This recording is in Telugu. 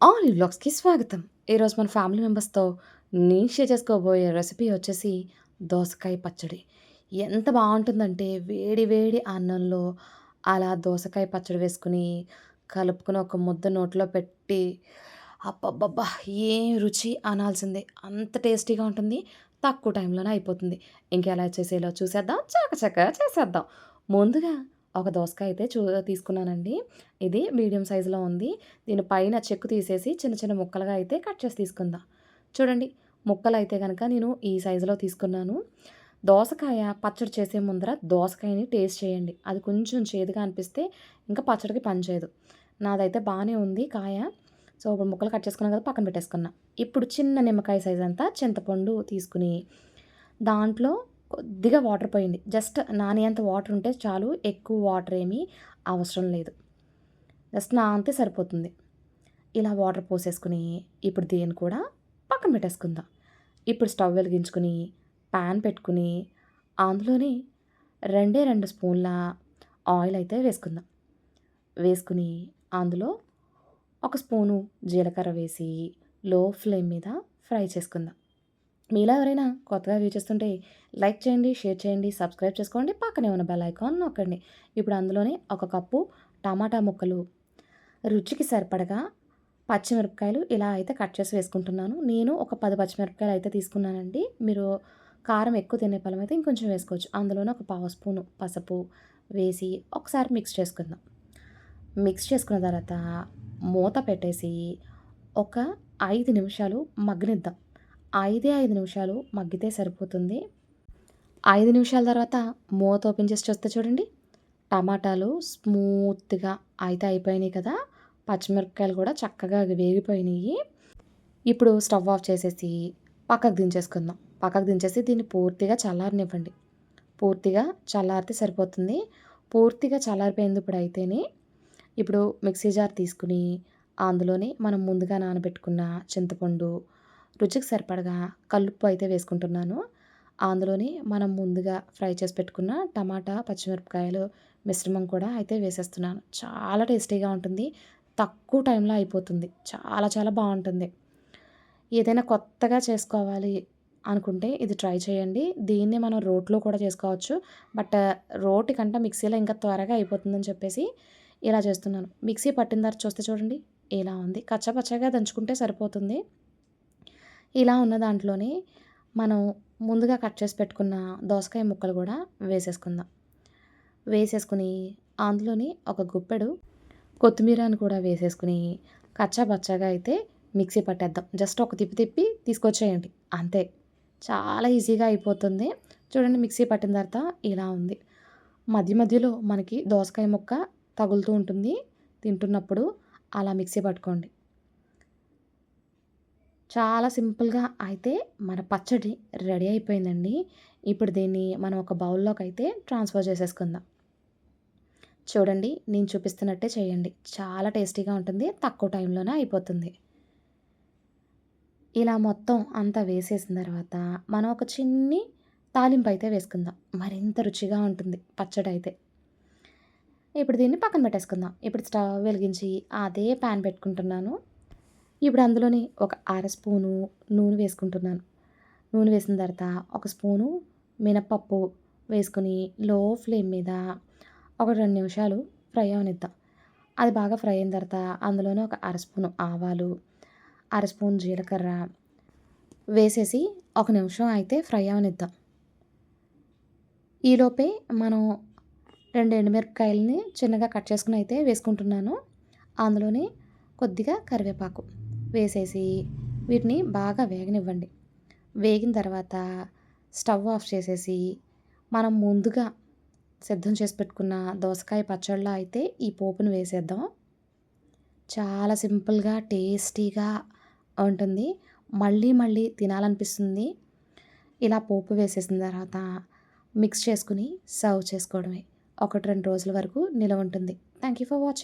ఆల్ ఈ వ్లాగ్స్‌కి స్వాగతం. ఈరోజు మన ఫ్యామిలీ మెంబర్స్‌తో నేను షేర్ చేసుకోబోయే రెసిపీ వచ్చేసి దోసకాయ పచ్చడి. ఎంత బావుంటుందంటే వేడి వేడి అన్నంలో అలా దోసకాయ పచ్చడి వేసుకొని, కలుపుకొని ఒక ముద్ద నోట్లో పెట్టి అబ్బబ్బబ్బా! ఏం రుచి అనాల్సిందే. అంత టేస్టీగా ఉంటుంది. తక్కువ టైంలోనే అయిపోతుంది. ఇంకెలా చేసేయాలో చూసేద్దాం. చకచకా చేసేద్దాం. ముందుగా ఒక దోసకాయ అయితే తీసుకున్నానండి. ఇది మీడియం సైజులో ఉంది. దీని పైన చెక్కు తీసేసి చిన్న చిన్న ముక్కలుగా అయితే కట్ చేసి తీసుకుందాం. చూడండి ముక్కలైతే గనక నేను ఈ సైజులో తీసుకున్నాను. దోసకాయ పచ్చడి చేసే ముందర దోసకాయని టేస్ట్ చేయండి. అది కొంచెం చేదుగా అనిపిస్తే ఇంకా పచ్చడికి పనిచేయదు. నాదైతే బానే ఉంది కాయ. సో, ఇప్పుడు ముక్కలు కట్ చేసుకున్నాను కదా! పక్కన పెట్టేసుకున్నా. ఇప్పుడు చిన్న నిమ్మకాయ సైజ్ అంతా చింతపండు తీసుకొని, దాంట్లో కొద్దిగా వాటర్ పోయండి. జస్ట్ నానేంత వాటర్ ఉంటే చాలు. ఎక్కువ వాటర్ ఏమీ అవసరం లేదు. జస్ట్ నానితే సరిపోతుంది. ఇలా వాటర్ పోసేసుకొని, ఇప్పుడు దీన్ని కూడా పక్కన పెట్టేసుకుందాం. ఇప్పుడు స్టవ్ వెలిగించుకొని, పాన్ పెట్టుకొని, అందులోని 2 స్పూన్ల ఆయిల్ అయితే వేసుకుందాం. వేసుకొని, అందులో ఒక స్పూను జీలకర్ర వేసి, లో ఫ్లేమ్ మీద ఫ్రై చేసుకుందాం. మీలో ఎవరైనా కొత్తగా వ్యూ చేస్తుంటే లైక్ చేయండి, షేర్ చేయండి, సబ్స్క్రైబ్ చేసుకోండి. పక్కనే ఉన్న బెల్ ఐకాన్ నొక్కండి. ఇప్పుడు అందులోనే ఒక కప్పు టమాటా ముక్కలు, రుచికి సరిపడగా పచ్చిమిరపకాయలు ఇలా అయితే కట్ చేసి వేసుకుంటున్నాను. నేను ఒక 10 పచ్చిమిరపకాయలు అయితే తీసుకున్నానండి. మీరు కారం ఎక్కువ తినే పళమైతే ఇంకొంచెం వేసుకోవచ్చు. అందులోనే ఒక పావు స్పూను పసుపు వేసి ఒకసారి మిక్స్ చేసుకుందాం. మిక్స్ చేసుకున్న తర్వాత మూత పెట్టేసి ఒక 5 నిమిషాలు మగ్గనిద్దాం. 5 నిమిషాలు మగ్గితే సరిపోతుంది. 5 నిమిషాల తర్వాత మూత ఓపెన్ చేసి చూస్తే చూడండి, టమాటాలు స్మూత్‌గా అయితే అయిపోయినాయి కదా! పచ్చిమిరపకాయలు కూడా చక్కగా వేగిపోయినాయి. ఇప్పుడు స్టవ్ ఆఫ్ చేసేసి పక్కకు దించేసుకుందాం. పక్కకు దించేసి దీన్ని పూర్తిగా చల్లారనివ్వండి. పూర్తిగా చల్లారితే సరిపోతుంది. పూర్తిగా చల్లారిపోయింది ఇప్పుడైతేనే. ఇప్పుడు మిక్సీ జార్ తీసుకుని అందులోనే మనం ముందుగా నానబెట్టుకున్న చింతపండు, రుచికి సరిపడగా కల్లుప్పు అయితే వేసుకుంటున్నాను. అందులోనే మనం ముందుగా ఫ్రై చేసి పెట్టుకున్న టమాటా, పచ్చిమిరపకాయలు మిశ్రమం కూడా అయితే వేసేస్తున్నాను. చాలా టేస్టీగా ఉంటుంది. తక్కువ టైంలో అయిపోతుంది. చాలా చాలా బావుంటుంది. ఏదైనా కొత్తగా చేసుకోవాలి అనుకుంటే ఇది ట్రై చేయండి. దీన్ని మనం రోట్లో కూడా చేసుకోవచ్చు. బట్ రోటి కంటే మిక్సీలో ఇంకా త్వరగా అయిపోతుందని చెప్పేసి ఇలా చేస్తున్నాను. మిక్సీ పట్టిన తర్వాత చూస్తే చూడండి ఇలా ఉంది. కచ్చా పచ్చాగా దంచుకుంటే సరిపోతుంది. ఇలా ఉన్న దాంట్లోనే మనం ముందుగా కట్ చేసి పెట్టుకున్న దోసకాయ ముక్కలు కూడా వేసేసుకుందాం. వేసేసుకొని అందులోని ఒక గుప్పెడు కొత్తిమీరని కూడా వేసేసుకొని కచ్చా పచ్చాగా అయితే మిక్సీ పట్టేద్దాం. జస్ట్ ఒక తిప్పి తిప్పి తీసుకొచ్చేయండి అంతే. చాలా ఈజీగా అయిపోతుంది. చూడండి మిక్సీ పట్టిన తర్వాత ఇలా ఉంది. మధ్య మధ్యలో మనకి దోసకాయ ముక్క తగులుతూ ఉంటుంది తింటున్నప్పుడు. అలా మిక్సీ పట్టుకోండి. చాలా సింపుల్‌గా అయితే మన పచ్చడి రెడీ అయిపోయిందండి. ఇప్పుడు దీన్ని మనం ఒక బౌల్‌లోకి అయితే ట్రాన్స్‌ఫర్ చేసేసుకుందాం. చూడండి నేను చూపిస్తున్నట్టే చేయండి. చాలా టేస్టీగా ఉంటుంది. తక్కువ టైంలోనే అయిపోతుంది. ఇలా మొత్తం అంతా వేసేసిన తర్వాత మనం ఒక చిన్ని తాలింపు అయితే వేసుకుందాం. మరింత రుచిగా ఉంటుంది పచ్చడైతే. ఇప్పుడు దీన్ని పక్కన పెట్టేసుకుందాం. ఇప్పుడు స్టవ్ వెలిగించి అదే పాన్ పెట్టుకుంటున్నాను. ఇప్పుడు అందులోని ఒక అర స్పూను నూనె వేసుకుంటున్నాను. నూనె వేసిన తర్వాత ఒక స్పూను మినపప్పు వేసుకొని లో ఫ్లేమ్ మీద ఒక 2 నిమిషాలు ఫ్రై అవనిద్దాం. అది బాగా ఫ్రై అయిన తర్వాత అందులోనే ఒక అర స్పూను ఆవాలు, అర స్పూన్ జీలకర్ర వేసేసి ఒక నిమిషం అయితే ఫ్రై అవనిద్దాం. ఈలోపే మనం 2 ఎండుమిరపకాయలని చిన్నగా కట్ చేసుకొని అయితే వేసుకుంటున్నాను. అందులోనే కొద్దిగా కరివేపాకు వేసేసి వీటిని బాగా వేగనివ్వండి. వేగిన తర్వాత స్టవ్ ఆఫ్ చేసేసి మనం ముందుగా సిద్ధం చేసి పెట్టుకున్న దోసకాయ పచ్చడిలో అయితే ఈ పోపును వేసేద్దాం. చాలా సింపుల్‌గా, టేస్టీగా ఉంటుంది. మళ్ళీ మళ్ళీ తినాలనిపిస్తుంది. ఇలా పోపు వేసేసిన తర్వాత మిక్స్ చేసుకొని సర్వ్ చేసుకోవడమే. 1, 2 రోజుల వరకు నిలవ ఉంటుంది. Thank you for watching.